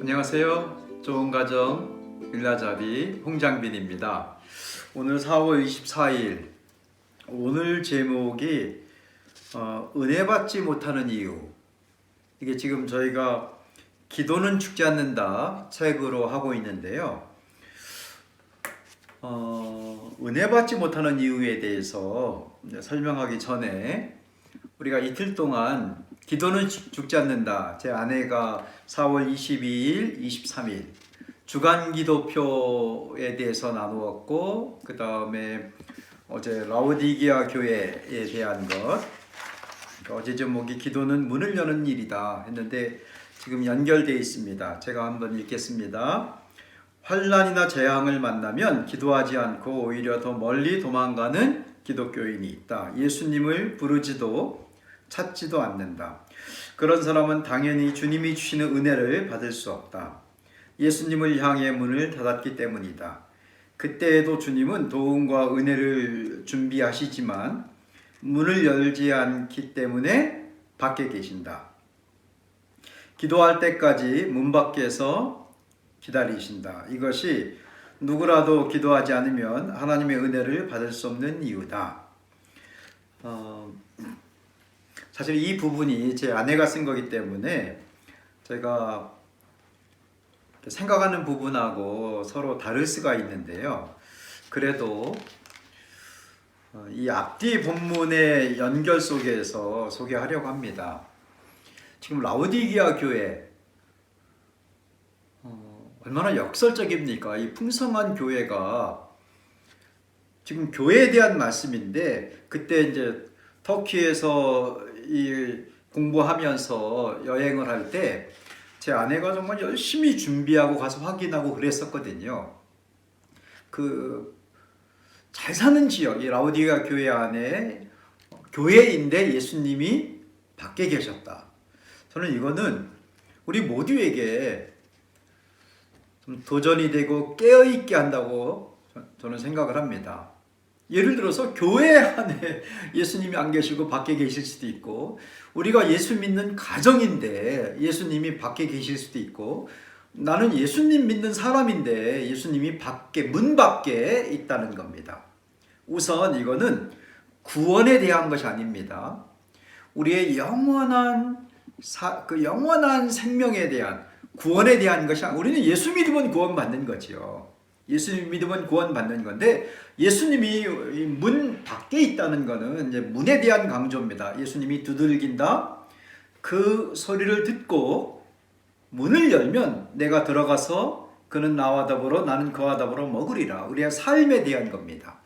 안녕하세요. 좋은 가정 일라잡이 홍장빈입니다. 오늘 4월 24일 오늘 제목이 은혜 받지 못하는 이유. 이게 지금 저희가 기도는 죽지 않는다 책으로 하고 있는데요. 은혜 받지 못하는 이유에 대해서 설명하기 전에 우리가 이틀 동안 기도는 죽지 않는다. 제 아내가 4월 22일, 23일 주간 기도표에 대해서 나누었고, 그 다음에 어제 라오디게아 교회에 대한 것, 어제 제목이 기도는 문을 여는 일이다 했는데 지금 연결되어 있습니다. 제가 한번 읽겠습니다. 환난이나 재앙을 만나면 기도하지 않고 오히려 더 멀리 도망가는 기독교인이 있다. 예수님을 부르지도 찾지도 않는다. 그런 사람은 당연히 주님이 주시는 은혜를 받을 수 없다. 예수님을 향해 문을 닫았기 때문이다. 그때에도 주님은 도움과 은혜를 준비하시지만 문을 열지 않기 때문에 밖에 계신다. 기도할 때까지 문 밖에서 기다리신다. 이것이 누구라도 기도하지 않으면 하나님의 은혜를 받을 수 없는 이유다. 사실 이 부분이 제 아내가 쓴 거기 때문에 제가 생각하는 부분하고 서로 다를 수가 있는데요. 그래도 이 앞뒤 본문의 연결 속에서 소개하려고 합니다. 지금 라오디게아 교회 얼마나 역설적입니까? 이 풍성한 교회가 지금 교회에 대한 말씀인데, 그때 이제 터키에서 이 공부하면서 여행을 할 때 제 아내가 정말 열심히 준비하고 가서 확인하고 그랬었거든요. 그 잘 사는 지역, 이 라오디게아 교회 안에 교회인데 예수님이 밖에 계셨다. 저는 이거는 우리 모두에게 좀 도전이 되고 깨어있게 한다고 저는 생각을 합니다. 예를 들어서 교회 안에 예수님이 안 계시고 밖에 계실 수도 있고, 우리가 예수 믿는 가정인데 예수님이 밖에 계실 수도 있고, 나는 예수님 믿는 사람인데 예수님이 밖에, 문 밖에 있다는 겁니다. 우선 이거는 구원에 대한 것이 아닙니다. 우리의 영원한 영원한 생명에 대한, 구원에 대한 것이 아니라, 우리는 예수 믿으면 구원받는 거지요. 예수 믿으면 구원받는 건데, 예수님이 문 밖에 있다는 것은 이제 문에 대한 강조입니다. 예수님이 두들긴다. 그 소리를 듣고 문을 열면 내가 들어가서 그는 나와 더불어 나는 그와 더불어 먹으리라. 우리의 삶에 대한 겁니다.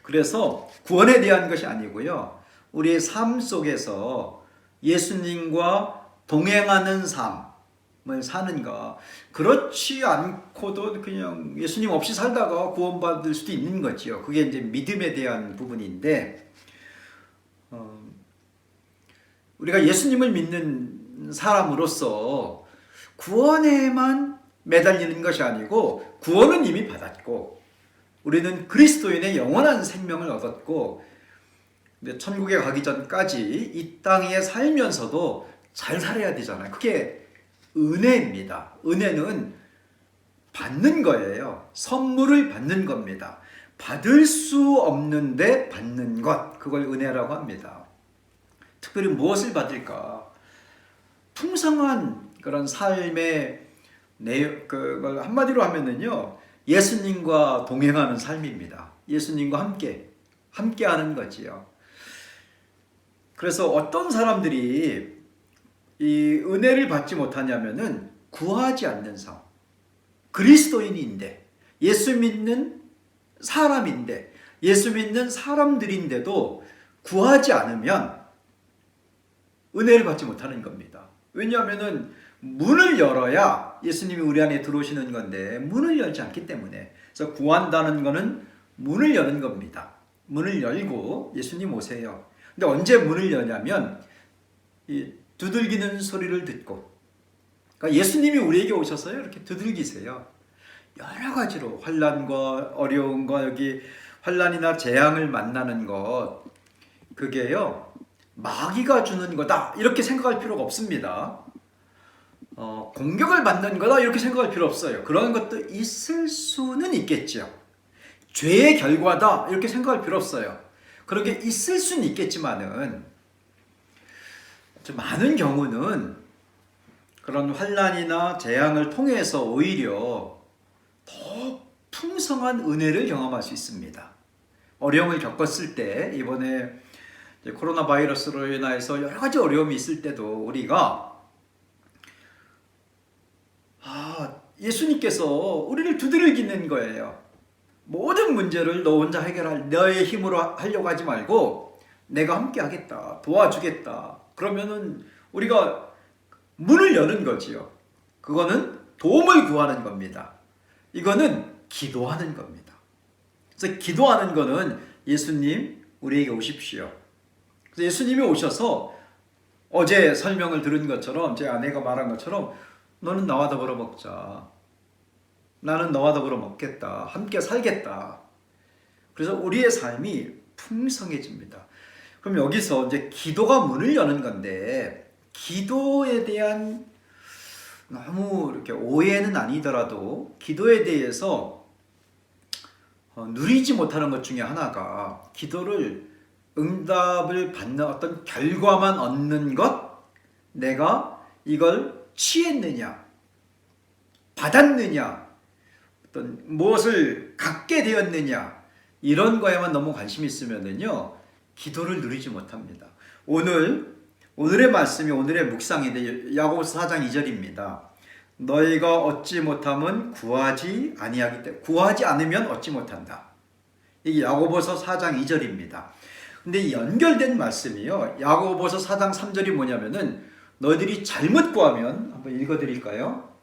그래서 구원에 대한 것이 아니고요. 우리의 삶 속에서 예수님과 동행하는 삶을 사는가. 그렇지 않고도 그냥 예수님 없이 살다가 구원받을 수도 있는 거지요. 그게 이제 믿음에 대한 부분인데, 우리가 예수님을 믿는 사람으로서 구원에만 매달리는 것이 아니고, 구원은 이미 받았고 우리는 그리스도인의 영원한 생명을 얻었고, 천국에 가기 전까지 이 땅에 살면서도 잘 살아야 되잖아요. 그게 은혜입니다. 은혜는 받는 거예요. 선물을 받는 겁니다. 받을 수 없는데 받는 것, 그걸 은혜라고 합니다. 특별히 무엇을 받을까? 풍성한 그런 삶의 그걸 한마디로 하면은요, 예수님과 동행하는 삶입니다. 예수님과 함께 하는 거지요. 그래서 어떤 사람들이 이 은혜를 받지 못하냐면은 구하지 않는 삶. 그리스도인인데, 예수 믿는 사람인데, 예수 믿는 사람들인데도 구하지 않으면 은혜를 받지 못하는 겁니다. 왜냐하면은 문을 열어야 예수님이 우리 안에 들어오시는 건데, 문을 열지 않기 때문에. 그래서 구한다는 것은 문을 여는 겁니다. 문을 열고 예수님 오세요. 근데 언제 문을 여냐면 이 두들기는 소리를 듣고, 그러니까 예수님이 우리에게 오셔서요, 이렇게 두들기세요. 여러 가지로 환난과 어려운 거, 여기 환난이나 재앙을 만나는 것, 그게요 마귀가 주는 거다 이렇게 생각할 필요가 없습니다. 공격을 받는 거다 이렇게 생각할 필요 없어요. 그런 것도 있을 수는 있겠죠. 죄의 결과다 이렇게 생각할 필요 없어요. 그런 게 있을 수는 있겠지만은 좀 많은 경우는 그런 환난이나 재앙을 통해서 오히려 더 풍성한 은혜를 경험할 수 있습니다. 어려움을 겪었을 때, 이번에 코로나 바이러스로 인해서 여러 가지 어려움이 있을 때도 우리가 예수님께서 우리를 두드리는 거예요. 모든 문제를 너 혼자 해결할 너의 힘으로 하려고 하지 말고 내가 함께 하겠다, 도와주겠다. 그러면은 우리가 문을 여는 거지요. 그거는 도움을 구하는 겁니다. 이거는 기도하는 겁니다. 그래서 기도하는 거는 예수님 우리에게 오십시오. 그래서 예수님이 오셔서 어제 설명을 들은 것처럼 제 아내가 말한 것처럼 너는 나와 더불어 먹자. 나는 너와 더불어 먹겠다. 함께 살겠다. 그래서 우리의 삶이 풍성해집니다. 그럼 여기서 이제 기도가 문을 여는 건데 기도에 대한 너무 이렇게 오해는 아니더라도 기도에 대해서 누리지 못하는 것 중에 하나가 기도를 응답을 받는 어떤 결과만 얻는 것, 내가 이걸 취했느냐, 받았느냐, 어떤 무엇을 갖게 되었느냐 이런 거에만 너무 관심이 있으면은요 기도를 누리지 못합니다. 오늘의 말씀이 오늘의 묵상인데 야고보서 4장 2절입니다. 너희가 얻지 못함은 구하지 아니하기 때문에 구하지 않으면 얻지 못한다. 이게 야고보서 4장 2절입니다. 근데 연결된 말씀이요. 야고보서 4장 3절이 뭐냐면은 너희들이 잘못 구하면 한번 읽어드릴까요?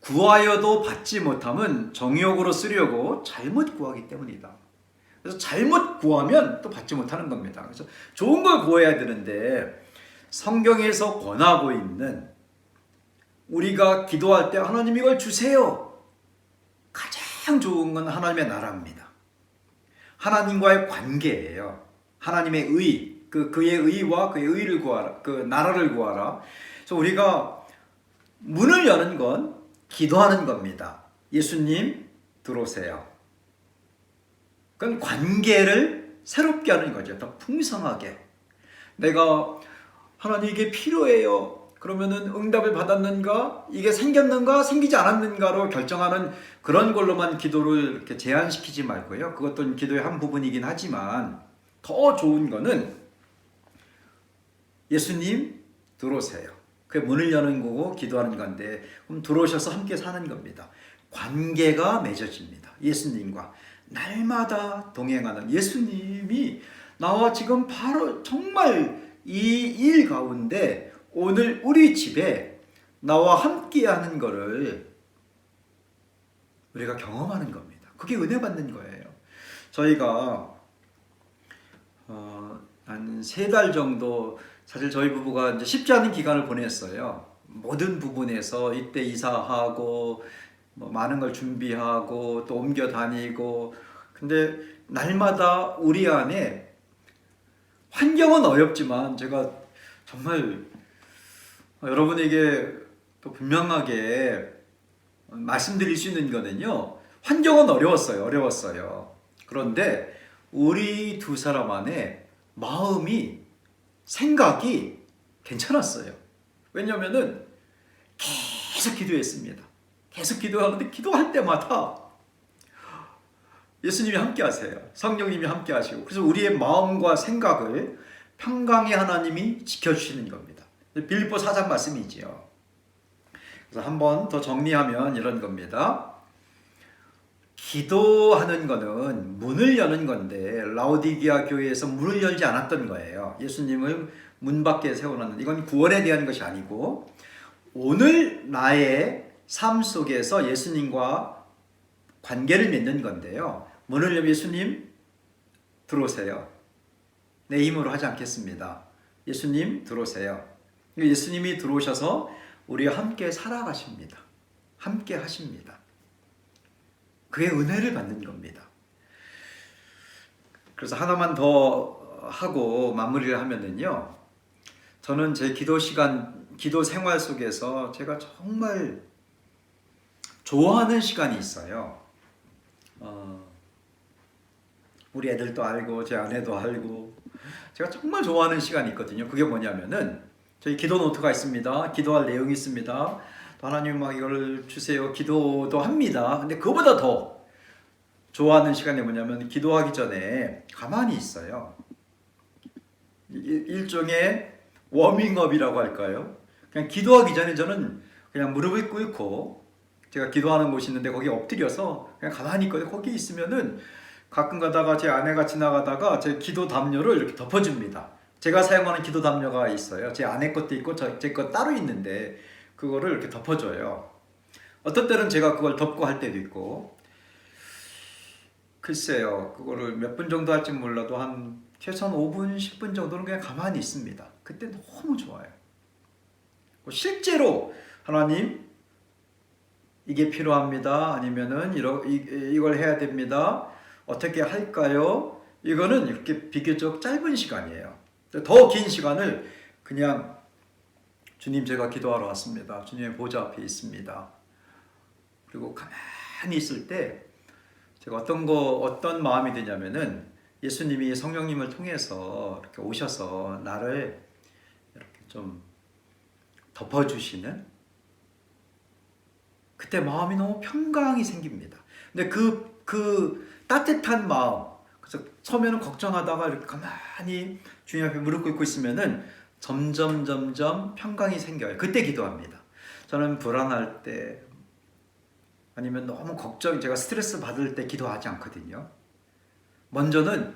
구하여도 받지 못함은 정욕으로 쓰려고 잘못 구하기 때문이다. 그래서 잘못 구하면 또 받지 못하는 겁니다. 그래서 좋은 걸 구해야 되는데 성경에서 권하고 있는 우리가 기도할 때 하나님 이걸 주세요. 가장 좋은 건 하나님의 나라입니다. 하나님과의 관계예요. 하나님의 의, 그의 의와 그의 의를 구하라, 그 나라를 구하라. 그래서 우리가 문을 여는 건 기도하는 겁니다. 예수님 들어오세요. 그건 관계를 새롭게 하는 거죠. 더 풍성하게. 내가 하나님 이게 필요해요. 그러면은 응답을 받았는가? 이게 생겼는가? 생기지 않았는가로 결정하는 그런 걸로만 기도를 이렇게 제한시키지 말고요. 그것도 기도의 한 부분이긴 하지만 더 좋은 거는 예수님 들어오세요. 그게 문을 여는 거고 기도하는 건데 그럼 들어오셔서 함께 사는 겁니다. 관계가 맺어집니다. 예수님과 날마다 동행하는 예수님이 나와 지금 바로 정말 이 일 가운데 오늘 우리 집에 나와 함께하는 거를 우리가 경험하는 겁니다. 그게 은혜 받는 거예요. 저희가 한 3달 정도 사실 저희 부부가 이제 쉽지 않은 기간을 보냈어요. 모든 부분에서 이때 이사하고 뭐 많은 걸 준비하고 또 옮겨 다니고 근데 날마다 우리 안에 환경은 어렵지만 제가 정말 여러분에게 또 분명하게 말씀드릴 수 있는 거는요. 환경은 어려웠어요. 그런데 우리 두 사람 안에 마음이 생각이 괜찮았어요. 왜냐면은 계속 기도했습니다. 계속 기도하는데 기도할 때마다 예수님이 함께 하세요. 성령님이 함께 하시고 그래서 우리의 마음과 생각을 평강의 하나님이 지켜주시는 겁니다. 빌립보 4장 말씀이지요. 그래서 한번 더 정리하면 이런 겁니다. 기도하는 거는 문을 여는 건데 라오디게아 교회에서 문을 열지 않았던 거예요. 예수님을 문 밖에 세워놓는 이건 구원에 대한 것이 아니고 오늘 나의 삶 속에서 예수님과 관계를 맺는 건데요. 문을 열면 예수님 들어오세요. 내 힘으로 하지 않겠습니다. 예수님 들어오세요. 예수님이 들어오셔서 우리와 함께 살아가십니다. 함께 하십니다. 그의 은혜를 받는 겁니다. 그래서 하나만 더 하고 마무리를 하면은요. 저는 제 기도 시간 기도 생활 속에서 제가 정말 좋아하는 시간이 있어요. 우리 애들도 알고 제 아내도 알고 제가 정말 좋아하는 시간이 있거든요. 그게 뭐냐면은 저희 기도 노트가 있습니다. 기도할 내용이 있습니다. 하나님 막 이걸 주세요. 기도도 합니다. 근데 그거보다 더 좋아하는 시간이 뭐냐면 기도하기 전에 가만히 있어요. 일종의 워밍업이라고 할까요? 그냥 기도하기 전에 저는 그냥 무릎을 꿇고 제가 기도하는 곳이 있는데 거기 엎드려서 그냥 가만히 있거든요. 거기 있으면은 가끔 가다가 제 아내가 지나가다가 제 기도 담요를 이렇게 덮어줍니다. 제가 사용하는 기도 담요가 있어요. 제 아내 것도 있고 제 것 따로 있는데 그거를 이렇게 덮어줘요. 어떤 때는 제가 그걸 덮고 할 때도 있고 글쎄요. 그거를 몇 분 정도 할지 몰라도 한 최소한 5분, 10분 정도는 그냥 가만히 있습니다. 그때 너무 좋아요. 실제로 하나님 이게 필요합니다. 아니면은 이걸 해야 됩니다. 어떻게 할까요? 이거는 이렇게 비교적 짧은 시간이에요. 더 긴 시간을 그냥 주님 제가 기도하러 왔습니다. 주님의 보좌 앞에 있습니다. 그리고 가만히 있을 때 제가 어떤 마음이 드냐면은 예수님이 성령님을 통해서 이렇게 오셔서 나를 이렇게 좀 덮어주시는 그때 마음이 너무 평강이 생깁니다. 근데 그 따뜻한 마음, 그래서 처음에는 걱정하다가 이렇게 가만히 주님 앞에 무릎 꿇고 있으면은 점점 평강이 생겨요. 그때 기도합니다. 저는 불안할 때 아니면 너무 제가 스트레스 받을 때 기도하지 않거든요. 먼저는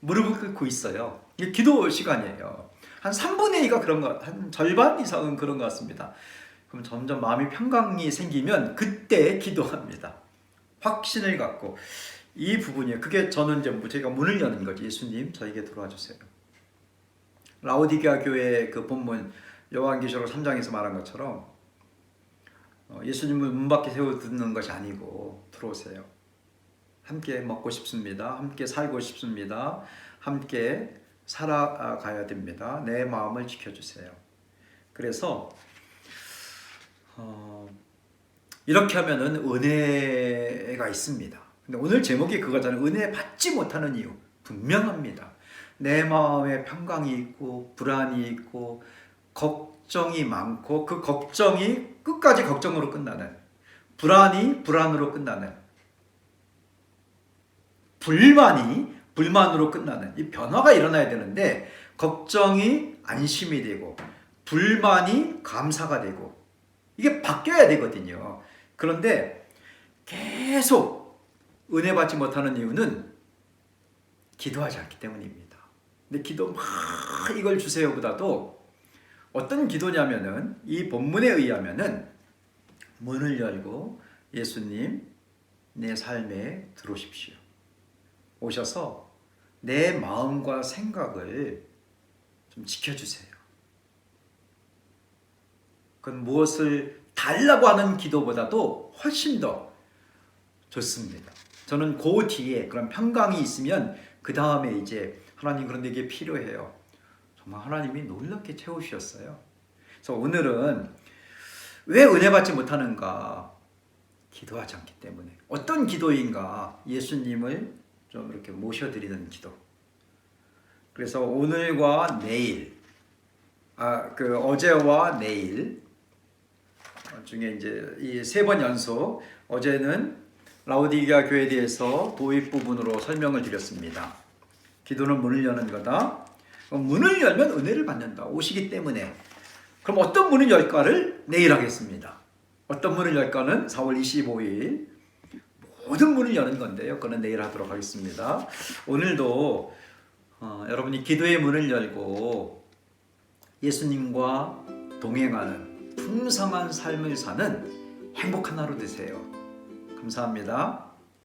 무릎을 꿇고 있어요. 이게 기도 시간이에요. 한 3분의 2가 한 절반 이상은 그런 것 같습니다. 그럼 점점 마음이 평강이 생기면 그때 기도합니다. 확신을 갖고 이 부분이에요. 그게 저는 이제 제가 문을 여는 거지. 예수님 저에게 들어와 주세요. 라오디게아 교회의 그 본문 요한계시록 3장에서 말한 것처럼 예수님을 문 밖에 세워두는 것이 아니고 들어오세요. 함께 먹고 싶습니다. 함께 살고 싶습니다. 함께 살아가야 됩니다. 내 마음을 지켜주세요. 그래서 이렇게 하면은 은혜가 있습니다. 근데 오늘 제목이 그거잖아요. 은혜 받지 못하는 이유. 분명합니다. 내 마음에 평강이 있고 불안이 있고 걱정이 많고 그 걱정이 끝까지 걱정으로 끝나는, 불안이 불안으로 끝나는, 불만이 불만으로 끝나는 이 변화가 일어나야 되는데 걱정이 안심이 되고 불만이 감사가 되고 이게 바뀌어야 되거든요. 그런데 계속 은혜 받지 못하는 이유는 기도하지 않기 때문입니다. 근데 기도 막 이걸 주세요보다도 어떤 기도냐면은 이 본문에 의하면은 문을 열고 예수님 내 삶에 들어오십시오. 오셔서 내 마음과 생각을 좀 지켜주세요. 그건 무엇을 달라고 하는 기도보다도 훨씬 더 좋습니다. 저는 그 뒤에 그런 평강이 있으면 그 다음에 이제 하나님 그런데 이게 필요해요. 정말 하나님이 놀랍게 채우셨어요. 그래서 오늘은 왜 은혜 받지 못하는가? 기도하지 않기 때문에. 어떤 기도인가? 예수님을 좀 이렇게 모셔드리는 기도. 그래서 오늘과 내일, 어제와 내일 중에 이제 이 3번 연속, 어제는 라오디게아 교회에 대해서 도입 부분으로 설명을 드렸습니다. 기도는 문을 여는 거다. 문을 열면 은혜를 받는다. 오시기 때문에. 그럼 어떤 문을 열까를 내일 하겠습니다. 어떤 문을 열까는 4월 25일 모든 문을 여는 건데요. 그거는 내일 하도록 하겠습니다. 오늘도 여러분이 기도의 문을 열고 예수님과 동행하는 풍성한 삶을 사는 행복한 하루 되세요. 감사합니다.